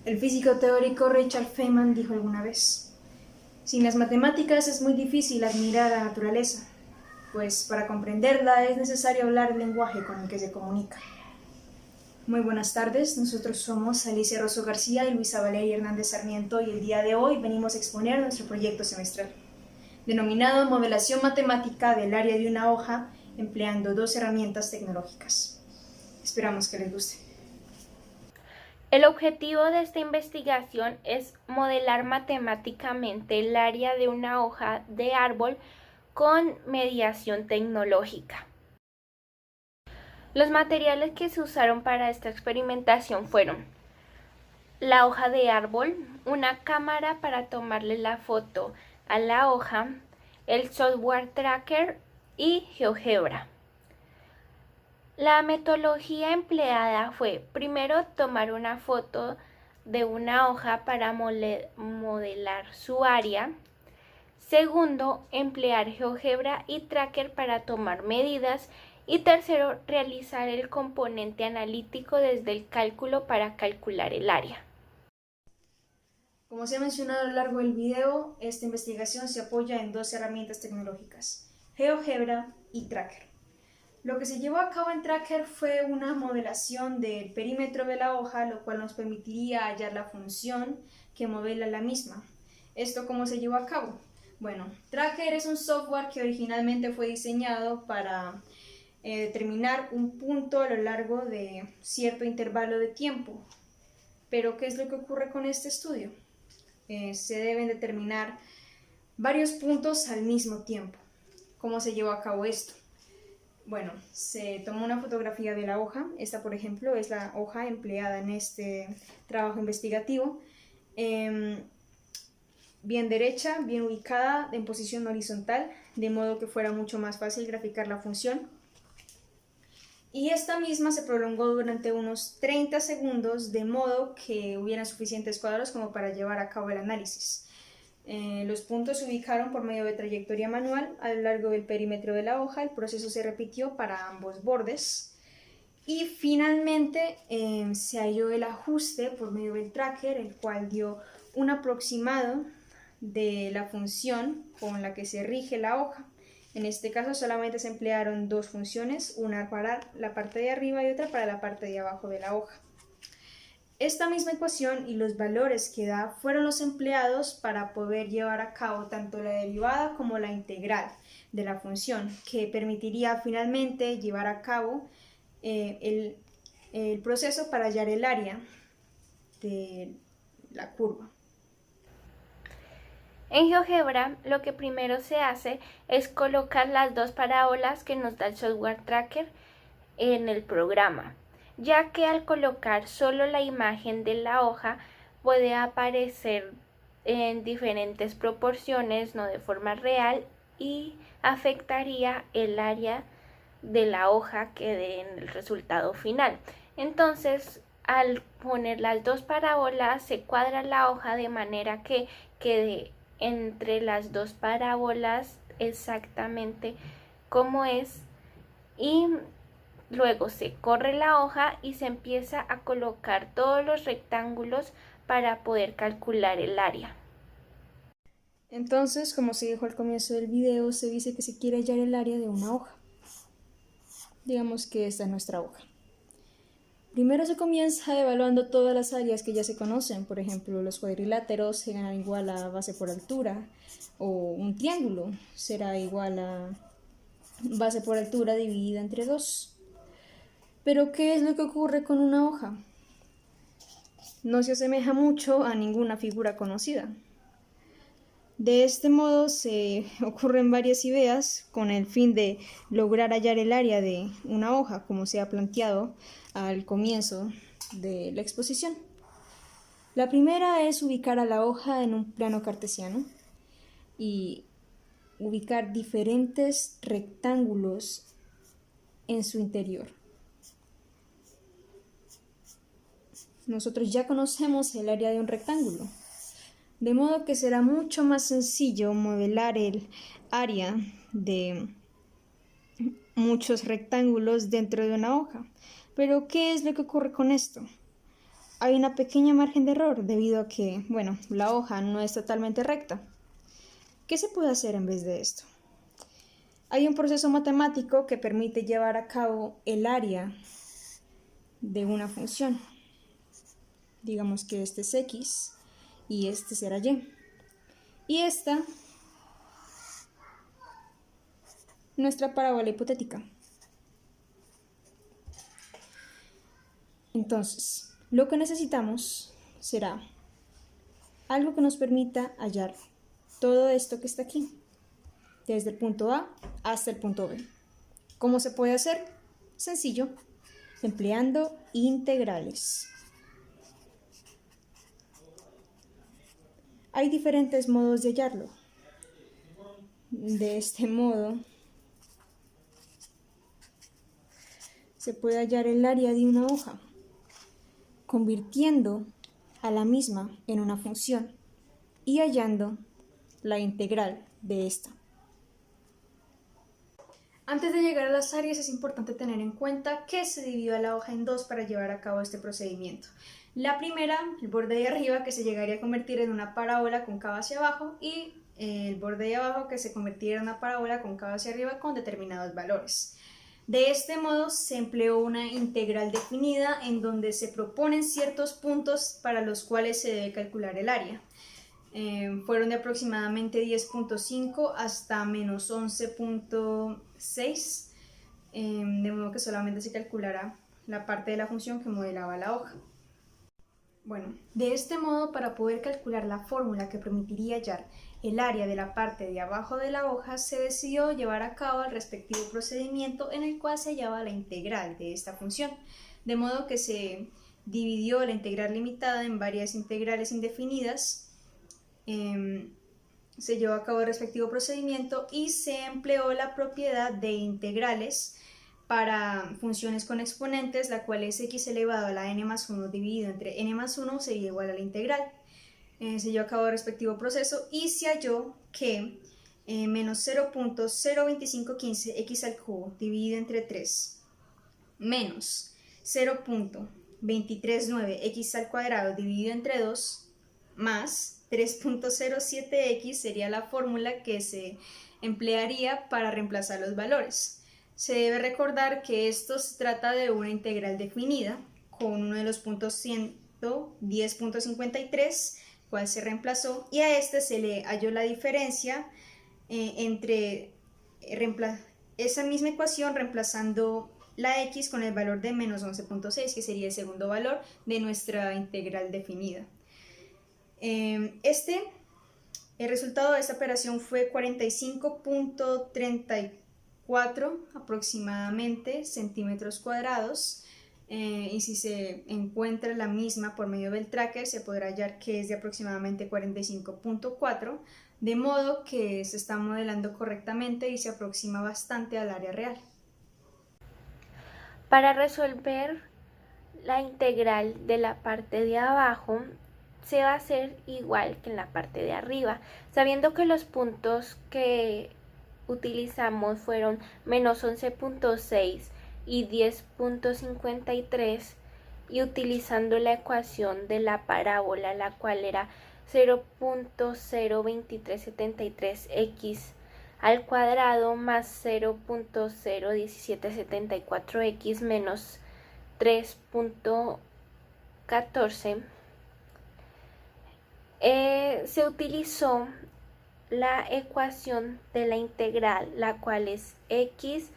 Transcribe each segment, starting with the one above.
El físico teórico Richard Feynman dijo alguna vez: sin las matemáticas es muy difícil admirar la naturaleza, pues para comprenderla es necesario hablar el lenguaje con el que se comunica. Muy buenas tardes, nosotros somos Alicia Rosso García y Luisa Valeria Hernández Sarmiento y el día de hoy venimos a exponer nuestro proyecto semestral, denominado Modelación Matemática del área de una hoja empleando dos herramientas tecnológicas. Esperamos que les guste. El objetivo de esta investigación es modelar matemáticamente el área de una hoja de árbol con mediación tecnológica. Los materiales que se usaron para esta experimentación fueron la hoja de árbol, una cámara para tomarle la foto a la hoja, el software tracker y GeoGebra. La metodología empleada fue primero tomar una foto de una hoja para modelar su área. Segundo, emplear GeoGebra y Tracker para tomar medidas. Y tercero, realizar el componente analítico desde el cálculo para calcular el área. Como se ha mencionado a lo largo del video, esta investigación se apoya en dos herramientas tecnológicas, GeoGebra y Tracker. Lo que se llevó a cabo en Tracker fue una modelación del perímetro de la hoja, lo cual nos permitiría hallar la función que modela la misma. ¿Esto cómo se llevó a cabo? Bueno, Tracker es un software que originalmente fue diseñado para determinar un punto a lo largo de cierto intervalo de tiempo. Pero, ¿qué es lo que ocurre con este estudio? Se deben determinar varios puntos al mismo tiempo. ¿Cómo se llevó a cabo esto? Bueno, se tomó una fotografía de la hoja. Esta, por ejemplo, es la hoja empleada en este trabajo investigativo. Bien derecha, bien ubicada, en posición horizontal, de modo que fuera mucho más fácil graficar la función. Y esta misma se prolongó durante unos 30 segundos, de modo que hubieran suficientes cuadros como para llevar a cabo el análisis. Los puntos se ubicaron por medio de trayectoria manual a lo largo del perímetro de la hoja. El proceso se repitió para ambos bordes. Y finalmente se halló el ajuste por medio del tracker, el cual dio un aproximado de la función con la que se rige la hoja. En este caso solamente se emplearon dos funciones, una para la parte de arriba y otra para la parte de abajo de la hoja. Esta misma ecuación y los valores que da fueron los empleados para poder llevar a cabo tanto la derivada como la integral de la función, que permitiría finalmente llevar a cabo el proceso para hallar el área de la curva. En GeoGebra, lo que primero se hace es colocar las dos parábolas que nos da el software tracker en el programa, ya que al colocar solo la imagen de la hoja puede aparecer en diferentes proporciones, no de forma real, y afectaría el área de la hoja que dé en el resultado final. Entonces, al poner las dos parábolas, se cuadra la hoja de manera que quede entre las dos parábolas exactamente como es, y luego se corre la hoja y se empieza a colocar todos los rectángulos para poder calcular el área. Entonces, como se dijo al comienzo del video, se dice que se quiere hallar el área de una hoja. Digamos que esta es nuestra hoja. Primero se comienza evaluando todas las áreas que ya se conocen, por ejemplo, los cuadriláteros serán igual a base por altura, o un triángulo será igual a base por altura dividida entre 2. Pero, ¿qué es lo que ocurre con una hoja? No se asemeja mucho a ninguna figura conocida. De este modo se ocurren varias ideas con el fin de lograr hallar el área de una hoja, como se ha planteado al comienzo de la exposición. La primera es ubicar a la hoja en un plano cartesiano y ubicar diferentes rectángulos en su interior. Nosotros ya conocemos el área de un rectángulo, de modo que será mucho más sencillo modelar el área de muchos rectángulos dentro de una hoja. Pero, ¿qué es lo que ocurre con esto? hay una pequeña margen de error debido a que, bueno, la hoja no es totalmente recta. ¿Qué se puede hacer en vez de esto? Hay un proceso matemático que permite llevar a cabo el área de una función. Digamos que este es x y este será y. Y esta, nuestra parábola hipotética. Entonces, lo que necesitamos será algo que nos permita hallar todo esto que está aquí, desde el punto A hasta el punto B. ¿Cómo se puede hacer? Sencillo, empleando integrales. Hay diferentes modos de hallarlo. De este modo, se puede hallar el área de una hoja, convirtiendo a la misma en una función y hallando la integral de esta. Antes de llegar a las áreas es importante tener en cuenta que se dividió la hoja en dos para llevar a cabo este procedimiento. La primera, el borde de arriba, que se llegaría a convertir en una parábola cóncava hacia abajo, y el borde de abajo, que se convertiría en una parábola cóncava hacia arriba con determinados valores. De este modo se empleó una integral definida en donde se proponen ciertos puntos para los cuales se debe calcular el área. Fueron de aproximadamente 10.5 hasta menos 11.6, de modo que solamente se calculará la parte de la función que modelaba la hoja. Bueno, de este modo, para poder calcular la fórmula que permitiría hallar el área de la parte de abajo de la hoja, se decidió llevar a cabo el respectivo procedimiento en el cual se hallaba la integral de esta función, de modo que se dividió la integral limitada en varias integrales indefinidas. Se llevó a cabo el respectivo procedimiento y se empleó la propiedad de integrales para funciones con exponentes, la cual es x elevado a la n más 1 dividido entre n más 1 sería igual a la integral. Se llevó a cabo el respectivo proceso y se halló que menos 0.02515 x al cubo dividido entre 3 menos 0.239 x al cuadrado dividido entre 2 más 3.07x sería la fórmula que se emplearía para reemplazar los valores. Se debe recordar que esto se trata de una integral definida con uno de los puntos 110.53, cual se reemplazó, y a este se le halló la diferencia entre esa misma ecuación reemplazando la x con el valor de menos 11.6, que sería el segundo valor de nuestra integral definida. El resultado de esta operación fue 45.34 aproximadamente centímetros cuadrados, y si se encuentra la misma por medio del tracker se podrá hallar que es de aproximadamente 45.4, de modo que se está modelando correctamente y se aproxima bastante al área real. Para resolver la integral de la parte de abajo, se va a hacer igual que en la parte de arriba, sabiendo que los puntos que utilizamos fueron menos 11.6 y 10.53, y utilizando la ecuación de la parábola, la cual era 0.02373x al cuadrado más 0.01774x menos 3.14, se utilizó la ecuación de la integral, la cual es x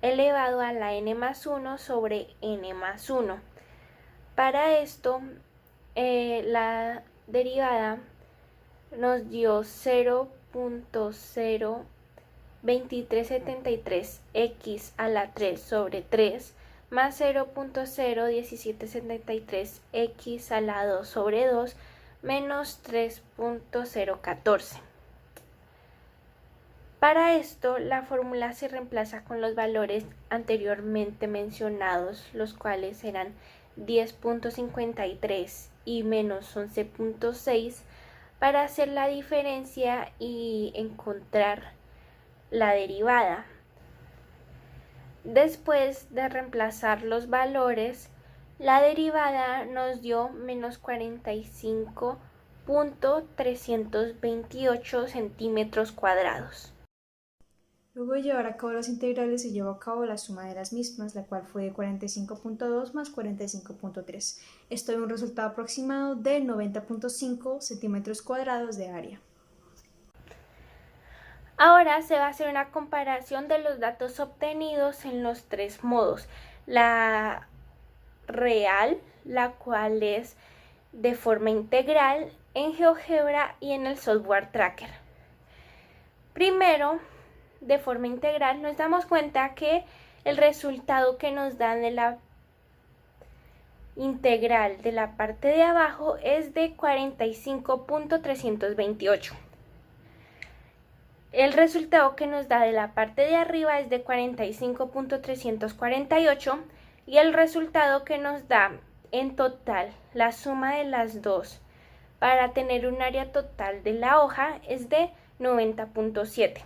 elevado a la n más 1 sobre n más 1. Para esto, la derivada nos dio 0.02373x a la 3 sobre 3 más 0.01773x a la 2 sobre 2 menos 3.014. Para esto, la fórmula se reemplaza con los valores anteriormente mencionados, los cuales eran 10.53 y menos 11.6, para hacer la diferencia y encontrar la derivada. Después de reemplazar los valores, La derivada nos dio menos 45.328 centímetros cuadrados. Luego de llevar a cabo las integrales se llevó a cabo la suma de las mismas, la cual fue de 45.2 más 45.3. Esto dio un resultado aproximado de 90.5 centímetros cuadrados de área. Ahora se va a hacer una comparación de los datos obtenidos en los tres modos. La real, la cual es de forma integral, en GeoGebra y en el software Tracker. Primero, de forma integral, nos damos cuenta que el resultado que nos dan de la integral de la parte de abajo es de 45.328. El resultado que nos da de la parte de arriba es de 45.348 y el resultado que nos da en total la suma de las dos para tener un área total de la hoja es de 90.7.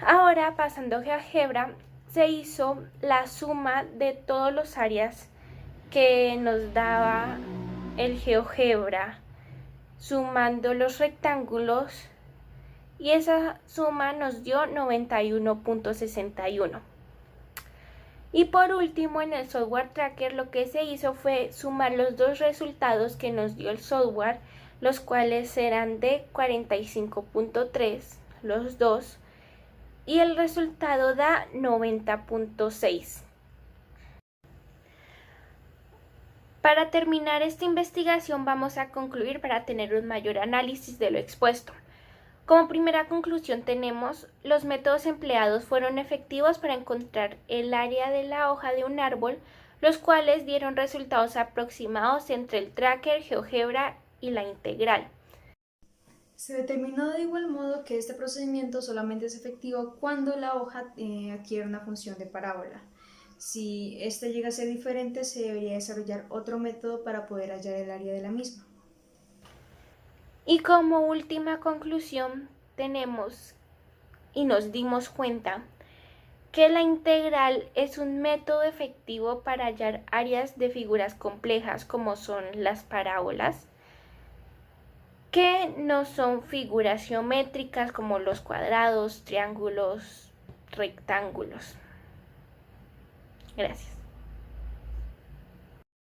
Ahora, pasando a GeoGebra, se hizo la suma de todos los áreas que nos daba el GeoGebra sumando los rectángulos y esa suma nos dio 91.61. Y por último, en el software Tracker lo que se hizo fue sumar los dos resultados que nos dio el software, los cuales eran de 45.3 los dos, y el resultado da 90.6. Para terminar esta investigación vamos a concluir para tener un mayor análisis de lo expuesto. Como primera conclusión tenemos, los métodos empleados fueron efectivos para encontrar el área de la hoja de un árbol, los cuales dieron resultados aproximados entre el Tracker, GeoGebra y la integral. Se determinó de igual modo que este procedimiento solamente es efectivo cuando la hoja adquiere una función de parábola. Si esta llega a ser diferente, se debería desarrollar otro método para poder hallar el área de la misma. Y como última conclusión tenemos y nos dimos cuenta que la integral es un método efectivo para hallar áreas de figuras complejas como son las parábolas, que no son figuras geométricas como los cuadrados, triángulos, rectángulos. Gracias.